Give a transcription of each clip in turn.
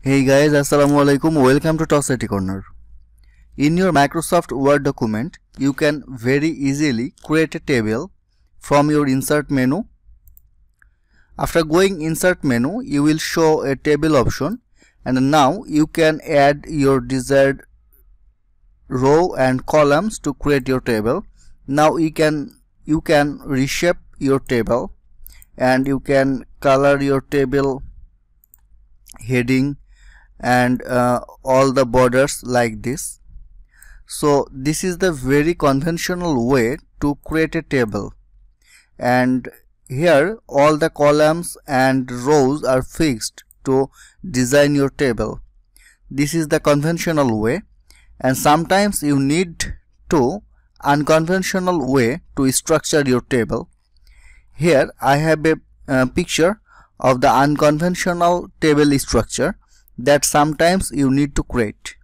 Hey guys, Assalamualaikum. Welcome to Toss IT Corner. In your Microsoft Word document, you can very easily create a table from your insert menu. After going insert menu, you will show a table option, and now you can add your desired row and columns to create your table. Now you can reshape your table, and you can color your table heading and all the borders like this. So this is the very conventional way to create a table, and here all the columns and rows are fixed to design your table. This is the conventional way, and sometimes you need to unconventional way to structure your table. Here I have a picture of the unconventional table structure that sometimes you need to create.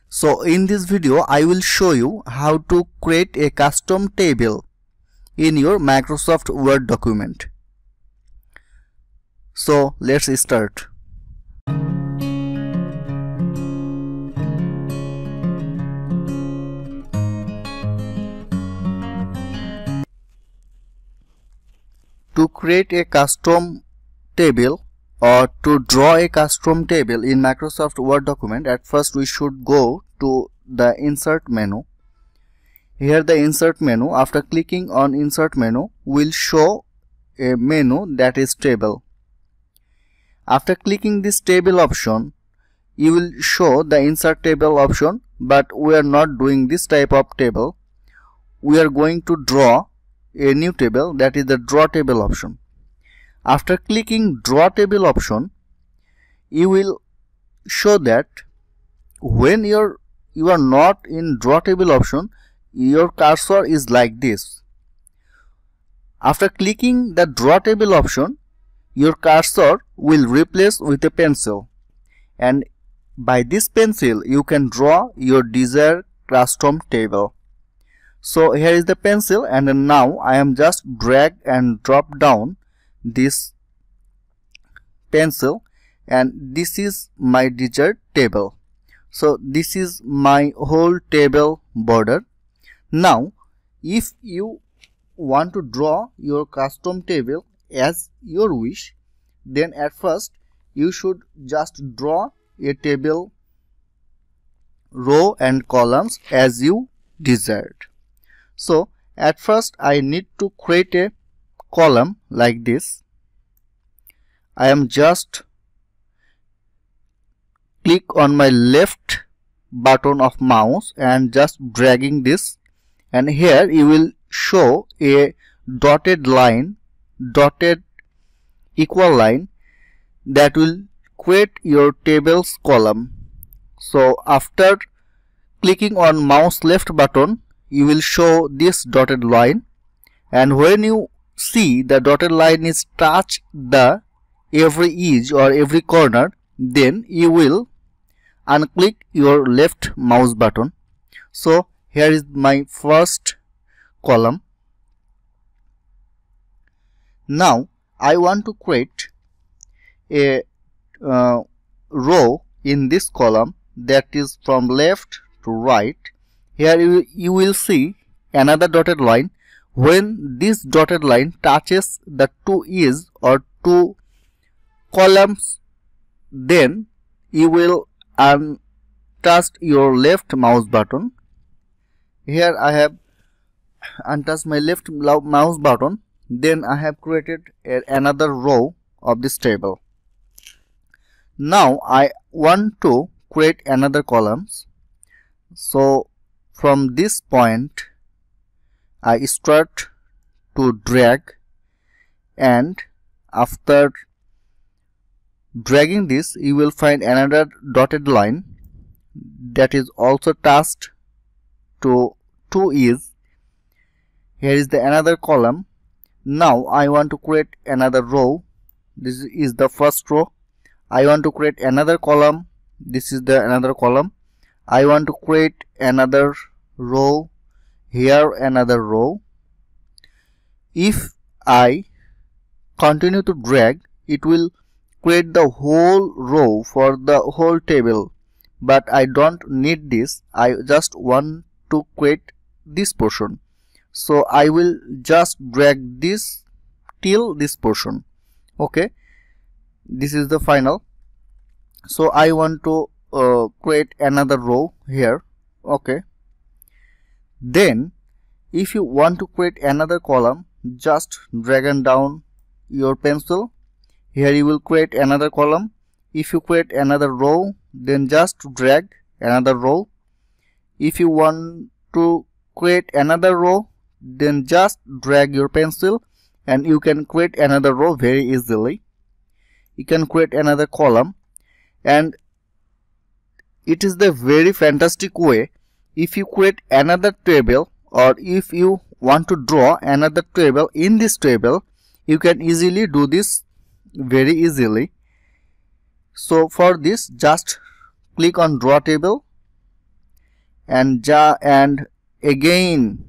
So in this video I will show you how to create a custom table in your Microsoft Word document. So let's start. To create a custom table or to draw a custom table in Microsoft Word document, at first we should go to the insert menu. Here the insert menu, after clicking on insert menu, will show a menu that is table. After clicking this table option, you will show the insert table option, but we are not doing this type of table. We are going to draw a new table, that is the draw table option. After clicking draw table option, you will show that when you are not in draw table option, your cursor is like this. After clicking the draw table option, your cursor will replace with a pencil, and by this pencil you can draw your desired custom table. So here is the pencil, and now I am just drag and drop down this pencil, and this is my desired table. So this is my whole table border. Now if you want to draw your custom table as your wish, then at first you should just draw a table row and columns as you desired. So at first I need to create a column like this. I am just click on my left button of mouse and just dragging this, and here you will show a dotted line, dotted equal line that will create your table's column. So after clicking on mouse left button, you will show this dotted line, and when you see the dotted line is touch the every edge or every corner, then you will unclick your left mouse button. So here is my first column. Now I want to create a row in this column, that is from left to right. Here you will see another dotted line. When this dotted line touches the two edges or two columns, then you will untouch your left mouse button. Here I have untouched my left mouse button. Then I have created another row of this table. Now I want to create another columns. So from this point I start to drag, and after dragging this you will find another dotted line that is also touched to two edges. Here is the another column. Now I want to create another row. This is the first row. I want to create another column. This is the another column. I want to create another row. Here another row. If I continue to drag, it will create the whole row for the whole table, but I don't need this. I just want to create this portion. So I will just drag this till this portion. Okay, this is the final. So I want to create another row here. Okay, then if you want to create another column, just drag and down your pencil. Here you will create another column. If you create another row, then just drag another row. If you want to create another row, then just drag your pencil and you can create another row very easily. You can create another column, and it is the very fantastic way. If you create another table, or if you want to draw another table in this table, you can easily do this very easily. So for this, just click on draw table and again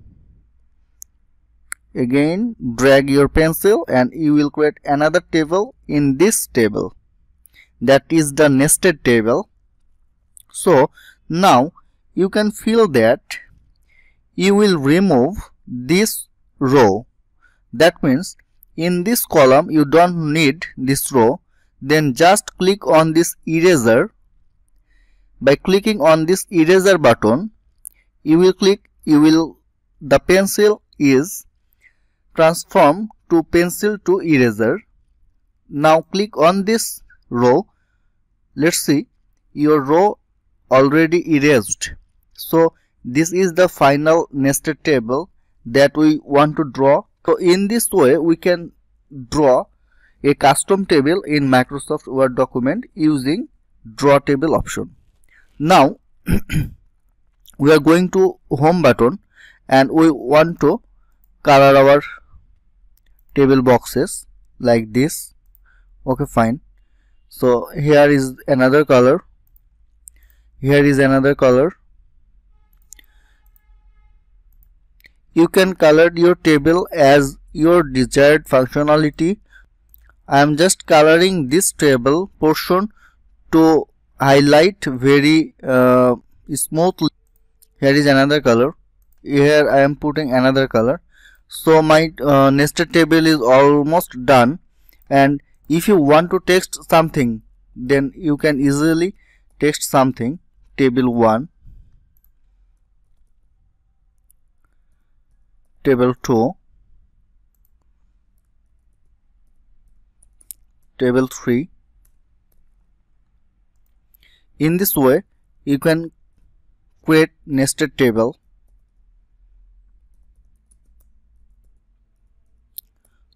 drag your pencil and you will create another table in this table. That is the nested table. So now you can feel that you will remove this row. That means in this column you don't need this row. Then just click on this eraser. By clicking on this eraser button, the pencil is transformed to pencil to eraser. Now click on this row. Let's see, your row already erased. So this is the final nested table that we want to draw. So in this way we can draw a custom table in Microsoft Word document using draw table option. Now we are going to home button and we want to color our table boxes like this. Okay, fine. So here is another color. Here is another color. You can color your table as your desired functionality. I am just coloring this table portion to highlight very smoothly. Here is another color. Here I am putting another color. So my nested table is almost done. And if you want to text something, then you can easily text something. Table 1, table 2, table 3. In this way you can create nested table.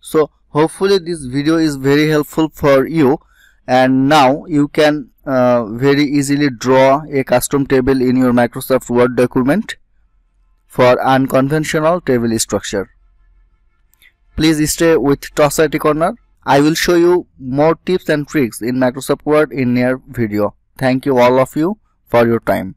So hopefully this video is very helpful for you, and now you can very easily draw a custom table in your Microsoft Word document for unconventional table structure. Please stay with Toss IT Corner. I will show you more tips and tricks in Microsoft Word in near video. Thank you all of you for your time.